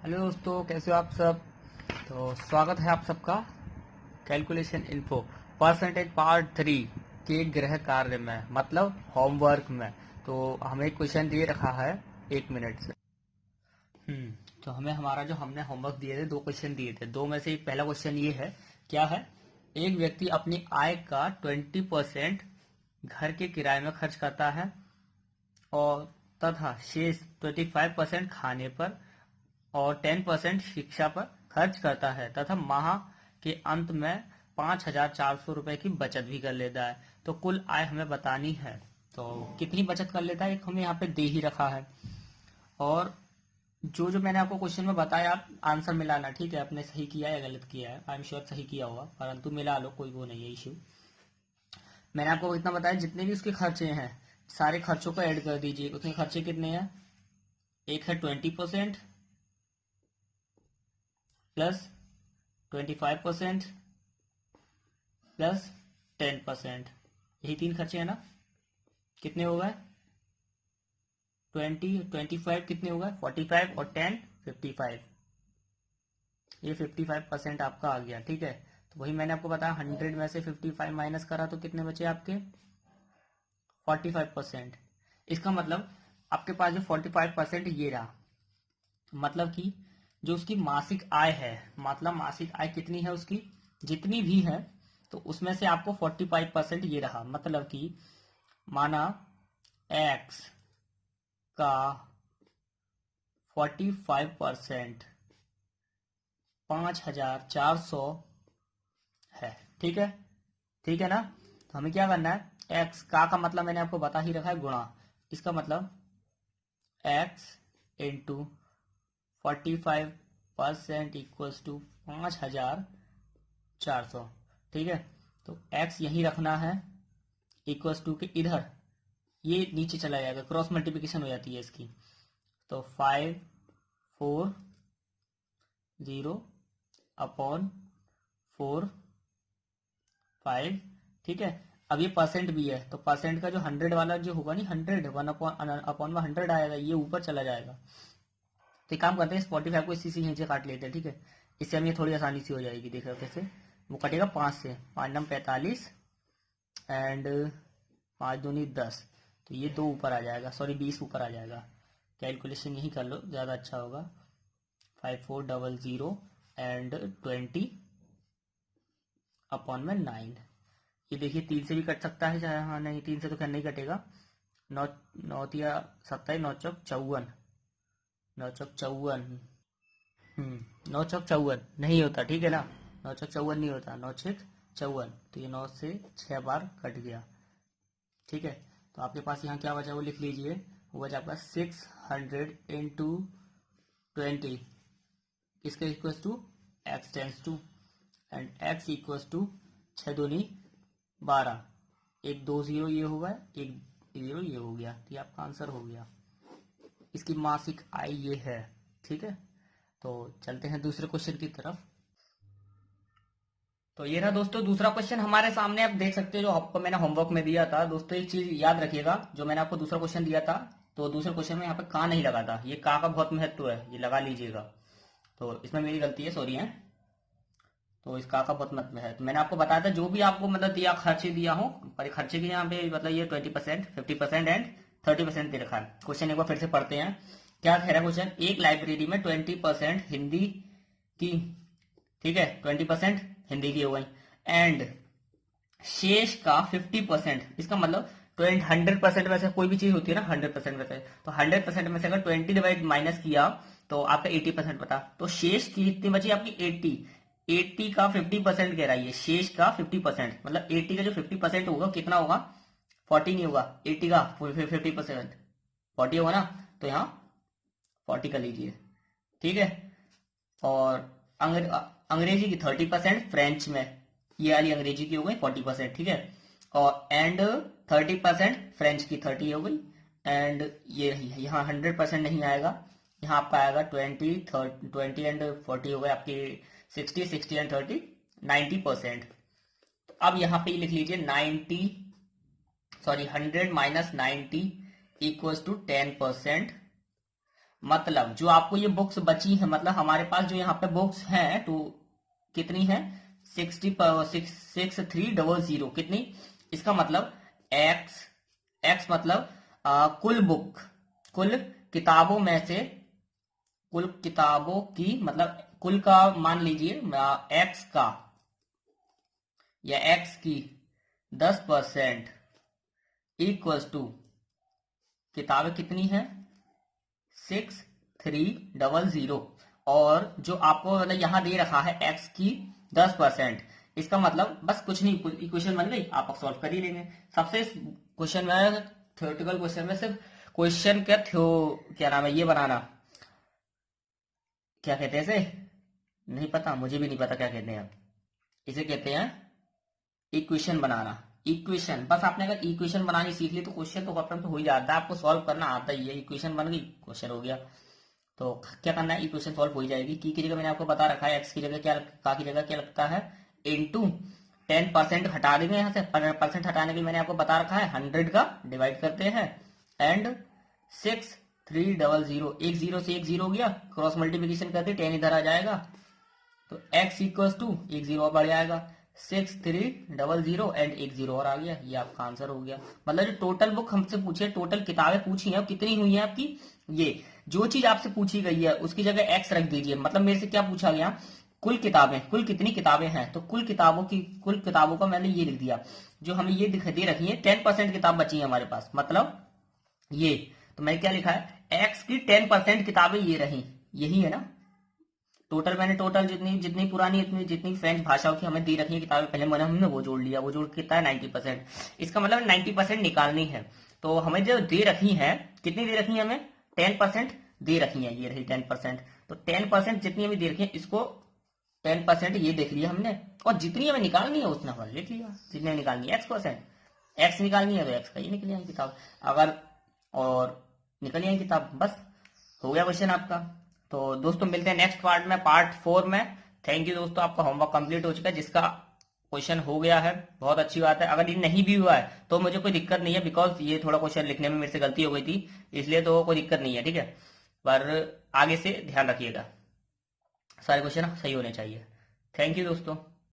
Hello दोस्तों, कैसे हो आप सब। तो स्वागत है आप सबका कैलकुलेशन इन्फो परसेंटेज पार्ट 3 के गृह कार्य में, मतलब होमवर्क में। तो हमें क्वेश्चन दिए रखा है 1 मिनट से। तो हमें हमारा जो हमने होमवर्क दिए थे, 2 क्वेश्चन दिए थे। दो में से एक पहला क्वेश्चन ये है, क्या है, एक व्यक्ति अपनी आय का 20% घर के किराए में खर्च करता है और तथा शेष 25% खाने पर और 10% शिक्षा पर खर्च करता है तथा माह के अंत में 5,400 रुपए की बचत भी कर लेता है। तो कुल आय हमें बतानी है। तो कितनी बचत कर लेता है, एक हमें यहाँ पे दे ही रखा है। और जो जो मैंने आपको क्वेश्चन में बताया, आप आंसर मिलाना, ठीक है। आपने सही किया है या गलत किया है, आई एम श्योर सही किया होगा, परंतु मिला लो, कोई वो नहीं है इश्यू। मैंने आपको इतना बताया, जितने भी उसके खर्चे हैं सारे खर्चों को ऐड कर दीजिए। उसके खर्चे कितने हैं, एक है 20% प्लस 25% प्लस 10%, यही 3 खर्चे हैं ना। कितने हो गए, 25 कितने हो गए, 45 और 10 55। ये 55% आपका आ गया, ठीक है। तो वही मैंने आपको बताया, 100 में से 55 माइनस करा तो कितने बचे आपके, 45%। इसका मतलब आपके पास जो 45% ये रहा, मतलब कि जो उसकी मासिक आय है, मतलब मासिक आय कितनी है उसकी, जितनी भी है, तो उसमें से आपको 45% ये रहा। मतलब कि माना एक्स का 45% 5,400 है, ठीक है। ठीक है ना। तो हमें क्या करना है, एक्स का मतलब मैंने आपको बता ही रखा है, गुणा। इसका मतलब एक्स इंटू 45% इक्वल्स टू 5,400, ठीक है। तो x यहीं रखना है, इक्वल्स टू के इधर ये नीचे चला जाएगा, क्रॉस मल्टीप्लिकेशन हो जाती है इसकी। तो 540 अपॉन 4 5, ठीक है। अब ये परसेंट भी है, तो परसेंट का जो 100 वाला जो होगा नहीं, 100 1 अपॉन 100 आएगा, ये ऊपर चला जाएगा। तो एक काम करते हैं, इस 45 को इसी से यहीं से काट लेते हैं, ठीक है। इससे हमें थोड़ी आसानी सी हो जाएगी। देख रहे हो कैसे, वो कटेगा 5 से, 5 नम 45 एंड 5 दूनी 10, तो ये 2 ऊपर आ जाएगा, सॉरी 20 ऊपर आ जाएगा। कैलकुलेशन यही कर लो, ज़्यादा अच्छा होगा। 5400 एंड 20 अपॉन में 9। ये देखिए 3 से भी कट सकता है चाहे, हाँ नहीं 3 से तो खैर नहीं कटेगा। 9 9 या 27, 9 चौक 54, 9 चौक 54, 9 चौक 54 नहीं होता, ठीक है ना। 9 चौक 54 नहीं होता, 9 छः 54, तो ये 9 से 6 बार कट गया, ठीक है। तो आपके पास यहाँ क्या बचा वो लिख लीजिए, वो बचा आपका 600 इंटू 20, इसके equals to X tens two, and X equals to 6 दूनी 12, एक 2 0 ये होगा, एक 0 ये हो गया, तो ये आपका आंसर हो गया। इसकी मासिक आय ये है, ठीक है। तो चलते हैं दूसरे क्वेश्चन की तरफ। तो ये रहा दोस्तों दूसरा क्वेश्चन हमारे सामने, आप देख सकते हो जो आपको मैंने होमवर्क में दिया था। दोस्तों एक चीज याद रखिएगा, जो मैंने आपको दूसरा क्वेश्चन दिया था, तो दूसरे क्वेश्चन में यहाँ पे का नहीं लगा था, ये का बहुत महत्व है, ये लगा लीजिएगा। तो इसमें मेरी गलती है, सॉरी है। तो इस का बहुत मतलब है, तो मैंने आपको बताया था, जो भी आपको मतलब दिया, खर्चे दिया हो, पर खर्चे के यहाँ पे मतलब ये 20%, 50% एंड 30% दे रखा है। क्वेश्चन एक बार फिर से पढ़ते हैं। क्या कह रहा है क्वेश्चन, एक लाइब्रेरी में 20% हिंदी की, ठीक है, 20% हिंदी की हो गई, एंड शेष का 50%, इसका मतलब 100% में से कोई भी चीज होती है ना 100% में से, तो 100% में से अगर 20 डिवाइड माइनस किया तो आपका 80% बता, तो शेष की कितनी बची आपकी 80 का 50% कह रहा है, ये शेष का 50%, मतलब 80 का जो 50% होगा कितना होगा, 40 नहीं होगा, 80 का 50%, 40 होगा ना, तो यहाँ 40 कर लीजिए, ठीक है। और अंग्रेजी की 30%, फ्रेंच में ये वाली अंग्रेजी की हो गई 40%, ठीक है। और एंड 30% फ्रेंच की 30 हो गई, एंड ये यहाँ 100% नहीं आएगा, यहाँ आपका आएगा 20 एंड 40 हो गए आपकी 60 एंड 30 90%। तो अब यहाँ पे लिख लीजिए 90, सॉरी 100 माइनस 90 इक्वल्स टू 10%, मतलब जो आपको ये बुक्स बची हैं, मतलब हमारे पास जो यहाँ पे बुक्स हैं तो कितनी है 6300, कितनी, इसका मतलब एक्स, एक्स मतलब कुल बुक, कुल किताबों में से, कुल किताबों की मतलब कुल का मान लीजिए एक्स का या एक्स की 10% इक्वल्स टू किताबें कितनी है 6300, और जो आपको मतलब यहां दे रखा है एक्स की 10%, इसका मतलब बस कुछ नहीं, इक्वेशन बन गई, आप सॉल्व कर ही लेंगे। सबसे क्वेश्चन में, थ्योरेटिकल क्वेश्चन में सिर्फ क्वेश्चन क्या नाम है ये बनाना, क्या कहते हैं इसे, नहीं पता, मुझे भी नहीं पता क्या कहते हैं, इसे कहते हैं इक्वेशन बनाना। इक्वेशन, बस आपने अगर इक्वेशन बनानी सीख ली तो क्वेश्चन तो खत्म तो हो ही जाता है, आपको सॉल्व करना आता ही है, इक्वेशन बन गई क्वेश्चन हो गया। तो क्या करना है, इक्वेशन सॉल्व हो ही जाएगी। की जगह मैंने आपको बता रखा है एक्स की जगह क्या, का की जगह क्या लगता है इनटू 10% हटा देंगे यहाँ से, 10% हटाने के लिए मैंने आपको बता रखा है 100 का डिवाइड करते हैं एंड 6300, एक जीरो से एक जीरो हो गया, क्रॉस मल्टीप्लीकेशन करते 10 इधर आ जाएगा, तो x इक्वल्स टू एक जीरो और बढ़ जाएगा 6300 एंड एक जीरो और आ गया, ये आपका आंसर हो गया। मतलब जो टोटल बुक हमसे पूछे, टोटल किताबें पूछी हैं कितनी हुई हैं आपकी, ये जो चीज आपसे पूछी गई है उसकी जगह x रख दीजिए। मतलब मेरे से क्या पूछा गया, कुल किताबें, कुल कितनी किताबें हैं, तो कुल किताबों का मैंने ये लिख दिया, जो हमें ये दिखाई दे रखी है 10% किताब बची है हमारे पास, मतलब ये, तो मैंने क्या लिखा है एक्स की 10% किताबें ये रही, यही है ना टोटल, मैंने टोटल जितनी जितनी पुरानी इतनी जितनी फ्रेंच भाषाओं की हमें दे रखी है किताबें, पहले मैंने हमने वो जोड़ लिया, वो जोड़ के कितना है 90%, इसका मतलब 90% निकालनी है। तो हमें जो दे रखी है, कितनी दे रखी है हमें 10% दे रखी है, ये रही 10%, तो 10% जितनी हमें दे रखी है इसको 10% ये देख लिया हमने, और जितनी हमें निकालनी है उसने हमें लिख लिया, जितनी हमें निकालनी है x%, x निकालनी है तो x का ये निकल जाएगी किताब, अगर और निकल जाएगी किताब, बस हो गया क्वेश्चन आपका। तो दोस्तों मिलते हैं नेक्स्ट पार्ट में, पार्ट 4 में। थैंक यू दोस्तों, आपका होमवर्क कंप्लीट हो चुका है, जिसका क्वेश्चन हो गया है बहुत अच्छी बात है, अगर ये नहीं भी हुआ है तो मुझे कोई दिक्कत नहीं है, बिकॉज ये थोड़ा क्वेश्चन लिखने में मेरे से गलती हो गई थी, इसलिए तो कोई दिक्कत नहीं है, ठीक है, पर आगे से ध्यान रखिएगा, सारे क्वेश्चन सही होने चाहिए। थैंक यू दोस्तों।